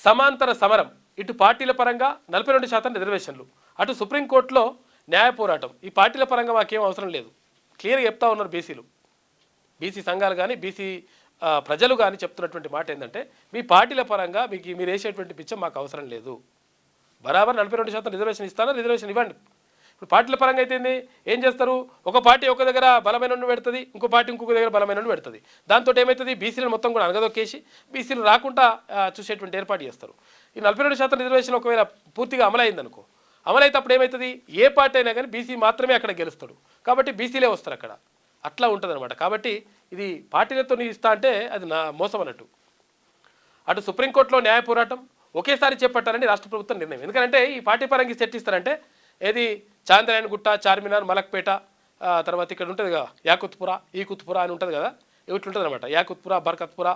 సమాంతర సమరం. ఇటు పార్టీల పరంగా 42% రిజర్వేషన్లు, అటు సుప్రీంకోర్టులో న్యాయ పోరాటం. ఈ పార్టీల పరంగా మాకేం అవసరం లేదు, క్లియర్గా చెప్తా ఉన్నారు బీసీలు. బీసీ సంఘాలు కానీ బీసీ ప్రజలు కానీ చెప్తున్నటువంటి మాట ఏంటంటే, మీ పార్టీల పరంగా మీరు వేసేటువంటి పిచ్చం మాకు అవసరం లేదు. బరాబర్ 42% రిజర్వేషన్ ఇస్తాను, రిజర్వేషన్ ఇవ్వండి. ఇప్పుడు పార్టీల పరంగా అయితే ఏం చేస్తారు, ఒక పార్టీ ఒక దగ్గర బలమైన పెడుతుంది, ఇంకో పార్టీ ఇంకొక దగ్గర బలమైన పెడుతుంది. దాంతో ఏమవుతుంది, బీసీలను మొత్తం కూడా అనగదొక్కేసి బీసీలు రాకుండా చూసేటువంటి ఏర్పాటు చేస్తారు. ఈ 42% రిజర్వేషన్ ఒకవేళ పూర్తిగా అమలైందనుకో, అమలైతే అప్పుడు ఏమవుతుంది, ఏ పార్టీ అయినా కానీ బీసీ మాత్రమే అక్కడ గెలుస్తాడు, కాబట్టి బీసీలే వస్తారు అక్కడ. అట్లా ఉంటుంది అనమాట. కాబట్టి ఇది పార్టీలతో ఇస్తా అంటే అది నా మోసం అన్నట్టు. అటు సుప్రీంకోర్టులో న్యాయ పోరాటం ఒకేసారి చేపట్టాలని రాష్ట్ర ప్రభుత్వం నిర్ణయం. ఎందుకంటే ఈ పార్టీ పరంగా చర్చిస్తారంటే ఏది చాంద్రాయణ గుట్ట, చార్మినార్, మలక్పేట, తర్వాత ఇక్కడ ఉంటుంది కదా యాకుత్పుర, ఈ కుత్పుర అని ఉంటుంది కదా, ఇట్లుంటుంది అనమాట. యాకుత్పుర, బర్కత్పుర,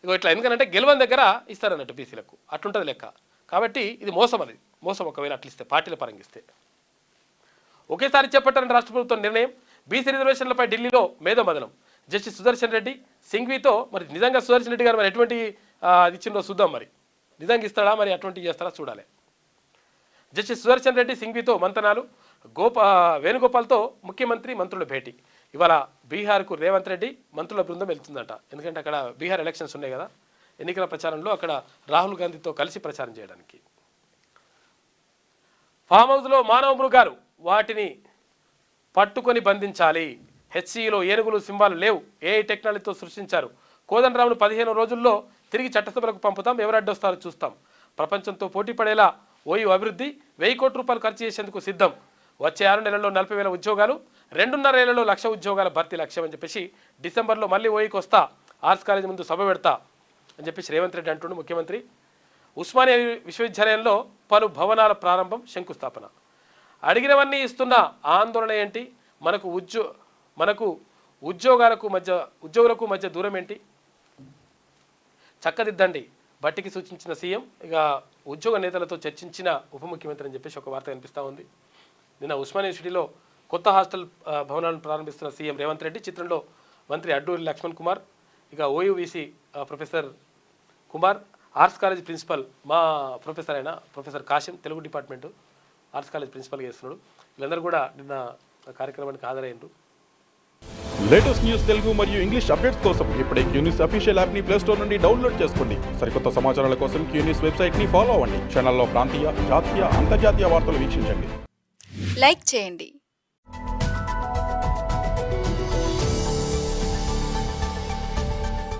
ఇగో ఇట్లా. ఎందుకంటే గెలవని దగ్గర ఇస్తారన్నట్టు బీసీలకు, అట్లుంటుంది లెక్క. కాబట్టి ఇది మోసం, అనేది మోసం. ఒకవేళ అట్లా ఇస్తే పార్టీల పరంగా ఇస్తే ఒకేసారి చేపట్టాలని రాష్ట్ర ప్రభుత్వం నిర్ణయం. బీసీ రిజర్వేషన్లపై ఢిల్లీలో మేధోమదనం. జస్టిస్ సుదర్శన్ రెడ్డి సింఘ్వీతో మరి నిజంగా సుదర్శన్ రెడ్డి గారు మరి ఎటువంటి ఇచ్చిందో చూద్దాం. మరి నిజంగా ఇస్తాడా, మరి అటువంటి చేస్తారా చూడాలి. జస్టిస్ సుదర్శన్ రెడ్డి సింఘ్వీతో మంతనాలు. వేణుగోపాల్తో ముఖ్యమంత్రి మంత్రుల భేటీ. ఇవాళ బీహార్కు రేవంత్ రెడ్డి మంత్రుల బృందం వెళ్తుందట. ఎందుకంటే అక్కడ బీహార్ ఎలక్షన్స్ ఉన్నాయి కదా, ఎన్నికల ప్రచారంలో అక్కడ రాహుల్ గాంధీతో కలిసి ప్రచారం చేయడానికి. ఫామ్ హౌస్లో మానవ మృగాలు, వాటిని పట్టుకొని బంధించాలి. హెచ్సిలో ఏనుగులు, సింహాలు లేవు, ఏఐ టెక్నాలజీతో సృష్టించారు. కోదండరామును 15 రోజుల్లో తిరిగి చట్టసభలకు పంపుతాం, ఎవరు అడ్డొస్తారో చూస్తాం. ప్రపంచంతో పోటీ పడేలా ఓయూ అభివృద్ధి, 1000 కోట్ల రూపాయలు ఖర్చు చేసేందుకు సిద్ధం. వచ్చే 6 నెలల్లో 40,000 ఉద్యోగాలు, 2.5 ఏళ్లలో 1,00,000 ఉద్యోగాల భర్తీ లక్ష్యం అని చెప్పేసి, డిసెంబర్లో మళ్ళీ ఓయూకి వస్తా, ఆర్ట్స్ కాలేజీ ముందు సభ పెడతా అని చెప్పేసి రేవంత్ రెడ్డి అంటుండు ముఖ్యమంత్రి. ఉస్మానియా విశ్వవిద్యాలయంలో పలు భవనాల ప్రారంభం, శంకుస్థాపన. అడిగినవన్నీ ఇస్తున్న ఆందోళన ఏంటి, మనకు ఉద్యోగులకు మధ్య దూరం ఏంటి, చక్కదిద్దండి బట్టికి సూచించిన సీఎం. ఇక ఉద్యోగ నేతలతో చర్చించిన ఉప ముఖ్యమంత్రి అని చెప్పేసి ఒక వార్త కనిపిస్తూ ఉంది. నిన్న ఉస్మానియా యూనివర్సిటీలో కొత్త హాస్టల్ భవనాలను ప్రారంభిస్తున్న సీఎం రేవంత్ రెడ్డి. చిత్రంలో మంత్రి అడ్డూరి లక్ష్మణ్ కుమార్, ఇక OU VC professor Kumar, arts college principal మా ప్రొఫెసర్ అయిన professor Kasim, Telugu department arts college ప్రిన్సిపల్గా చేస్తున్నాడు. వీళ్ళందరూ కూడా నిన్న కార్యక్రమానికి హాజరైనరు. లేటెస్ట్ న్యూస్ తెలుగు మరియు ఇంగ్లీష్ అప్డేట్స్ కోసం ఇప్పుడే క్యూన్యూస్ అఫీషియల్ యాప్ని ప్లే స్టోర్ నుండి డౌన్లోడ్ చేసుకోండి. సరికొత్త సమాచారాల కోసం క్యూన్యూస్ వెబ్సైట్ని ఫాలో అవ్వండి. ఛానల్లో ప్రాంతీయ, జాతీయ, అంతర్జాతీయ వార్తలు వీక్షించండి. లైక్ చేయండి.